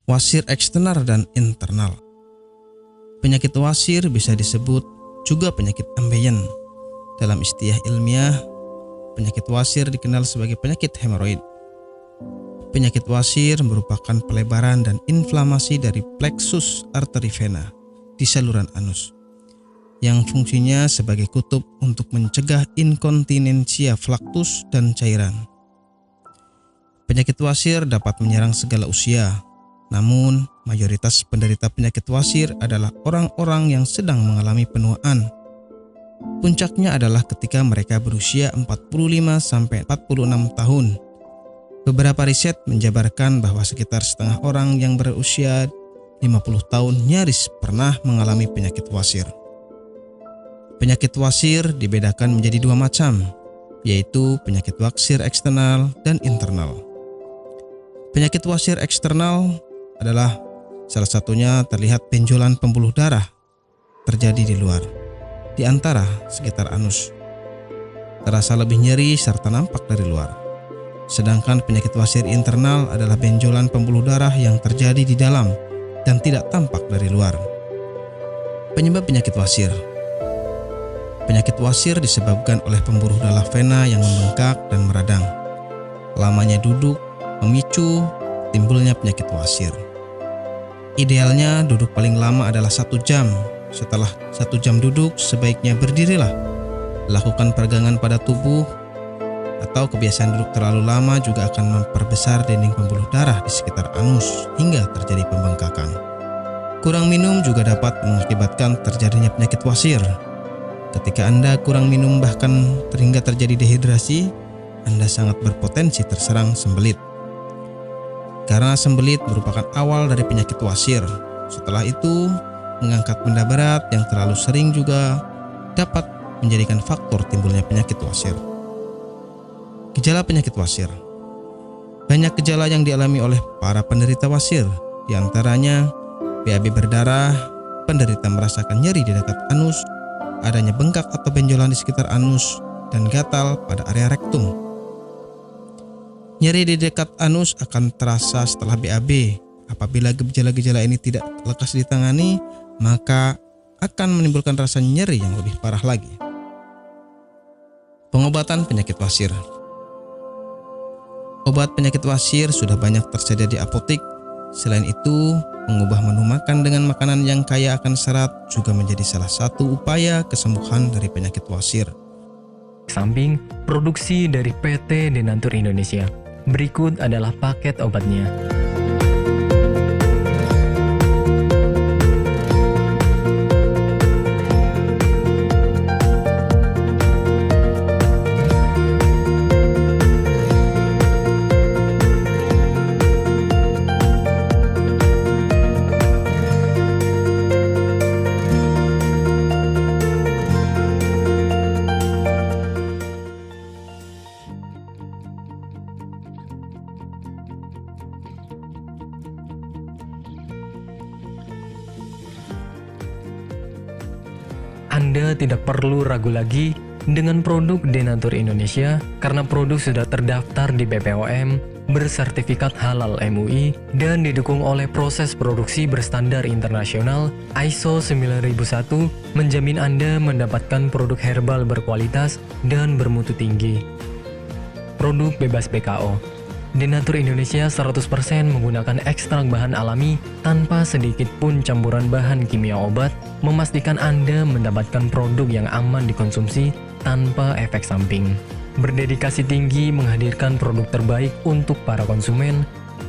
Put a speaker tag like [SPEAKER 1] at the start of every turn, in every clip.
[SPEAKER 1] wasir eksternal dan internal. Penyakit wasir bisa disebut juga penyakit ambeien. Dalam istilah ilmiah, penyakit wasir dikenal sebagai penyakit hemoroid. Penyakit wasir merupakan pelebaran dan inflamasi dari plexus arteri vena di saluran anus, yang fungsinya sebagai kutub untuk mencegah inkontinensia flaktus dan cairan. Penyakit wasir dapat menyerang segala usia, namun mayoritas penderita penyakit wasir adalah orang-orang yang sedang mengalami penuaan. Puncaknya adalah ketika mereka berusia 45-46 tahun. Beberapa riset menjabarkan bahwa sekitar setengah orang yang berusia 50 tahun nyaris pernah mengalami penyakit wasir. Penyakit wasir dibedakan menjadi dua macam, yaitu penyakit wasir eksternal dan internal. Penyakit wasir eksternal adalah salah satunya terlihat benjolan pembuluh darah terjadi di luar, di antara sekitar anus. Terasa lebih nyeri serta nampak dari luar. Sedangkan penyakit wasir internal adalah benjolan pembuluh darah yang terjadi di dalam dan tidak tampak dari luar. Penyebab penyakit wasir. Penyakit wasir disebabkan oleh pembuluh darah vena yang membengkak dan meradang. Lamanya duduk memicu timbulnya penyakit wasir. Idealnya duduk paling lama adalah 1 jam. Setelah 1 jam duduk, sebaiknya berdirilah. Lakukan peregangan pada tubuh, atau kebiasaan duduk terlalu lama juga akan memperbesar dinding pembuluh darah di sekitar anus hingga terjadi pembengkakan. Kurang minum juga dapat mengakibatkan terjadinya penyakit wasir. Ketika Anda kurang minum bahkan hingga terjadi dehidrasi, Anda sangat berpotensi terserang sembelit. Karena sembelit merupakan awal dari penyakit wasir. Setelah itu, mengangkat benda berat yang terlalu sering juga dapat menjadikan faktor timbulnya penyakit wasir. Gejala penyakit wasir. Banyak gejala yang dialami oleh para penderita wasir, di antaranya BAB berdarah, penderita merasakan nyeri di dekat anus, adanya bengkak atau benjolan di sekitar anus, dan gatal pada area rektum. Nyeri di dekat anus akan terasa setelah BAB. Apabila gejala-gejala ini tidak lekas ditangani, maka akan menimbulkan rasa nyeri yang lebih parah lagi. Pengobatan penyakit wasir. Obat penyakit wasir sudah banyak tersedia di apotek. Selain itu, mengubah menu makan dengan makanan yang kaya akan serat juga menjadi salah satu upaya kesembuhan dari penyakit wasir.
[SPEAKER 2] Samping produksi dari PT Denatur Indonesia. Berikut adalah paket obatnya. Anda tidak perlu ragu lagi dengan produk Denatur Indonesia karena produk sudah terdaftar di BPOM, bersertifikat halal MUI, dan didukung oleh proses produksi berstandar internasional ISO 9001, menjamin Anda mendapatkan produk herbal berkualitas dan bermutu tinggi. Produk bebas BKO. Denatur Indonesia 100% menggunakan ekstrak bahan alami tanpa sedikit pun campuran bahan kimia obat, memastikan Anda mendapatkan produk yang aman dikonsumsi tanpa efek samping. Berdedikasi tinggi menghadirkan produk terbaik untuk para konsumen,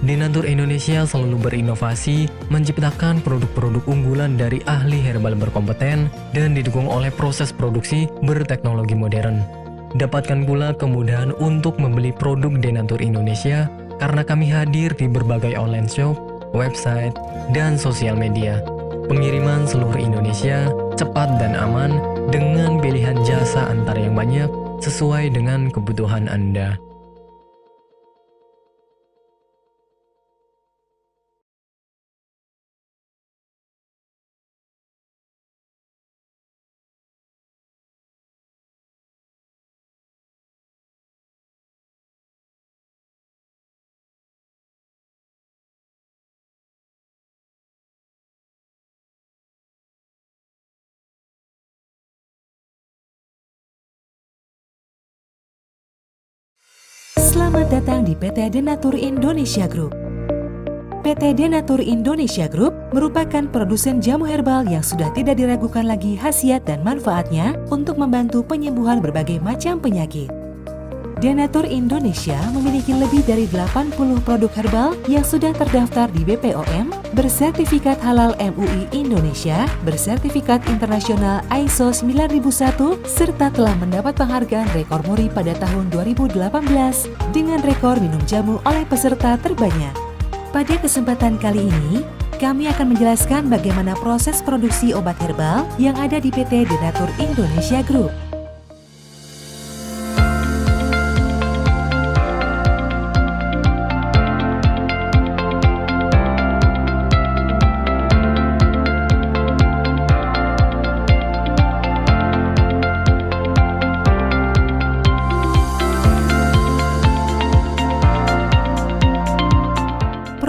[SPEAKER 2] Denatur Indonesia selalu berinovasi, menciptakan produk-produk unggulan dari ahli herbal berkompeten dan didukung oleh proses produksi berteknologi modern. Dapatkan pula kemudahan untuk membeli produk Denatur Indonesia karena kami hadir di berbagai online shop, website, dan sosial media. Pengiriman seluruh Indonesia cepat dan aman dengan pilihan jasa antar yang banyak sesuai dengan kebutuhan Anda.
[SPEAKER 3] Selamat datang di PT Denatur Indonesia Group. PT Denatur Indonesia Group merupakan produsen jamu herbal yang sudah tidak diragukan lagi khasiat dan manfaatnya untuk membantu penyembuhan berbagai macam penyakit. Denatur Indonesia memiliki lebih dari 80 produk herbal yang sudah terdaftar di BPOM, bersertifikat halal MUI Indonesia, bersertifikat internasional ISO 9001, serta telah mendapat penghargaan rekor muri pada tahun 2018 dengan rekor minum jamu oleh peserta terbanyak. Pada kesempatan kali ini, kami akan menjelaskan bagaimana proses produksi obat herbal yang ada di PT Denatur Indonesia Group.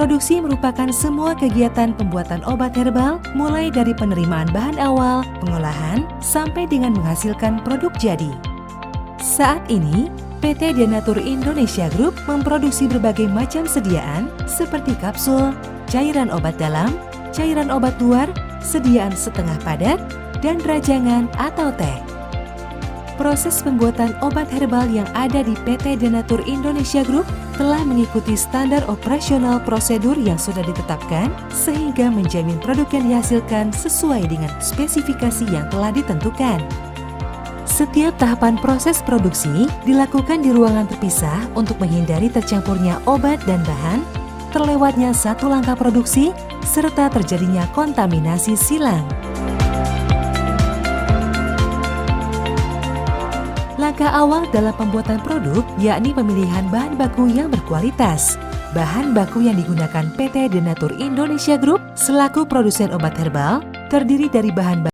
[SPEAKER 3] Produksi merupakan semua kegiatan pembuatan obat herbal, mulai dari penerimaan bahan awal, pengolahan, sampai dengan menghasilkan produk jadi. Saat ini, PT Denatur Indonesia Group memproduksi berbagai macam sediaan seperti kapsul, cairan obat dalam, cairan obat luar, sediaan setengah padat, dan rajangan atau teh. Proses pembuatan obat herbal yang ada di PT Denatur Indonesia Group telah mengikuti standar operasional prosedur yang sudah ditetapkan sehingga menjamin produk yang dihasilkan sesuai dengan spesifikasi yang telah ditentukan. Setiap tahapan proses produksi dilakukan di ruangan terpisah untuk menghindari tercampurnya obat dan bahan, terlewatnya satu langkah produksi, serta terjadinya kontaminasi silang. Langkah awal dalam pembuatan produk yakni pemilihan bahan baku yang berkualitas. Bahan baku yang digunakan PT Denatur Indonesia Group selaku produsen obat herbal terdiri dari bahan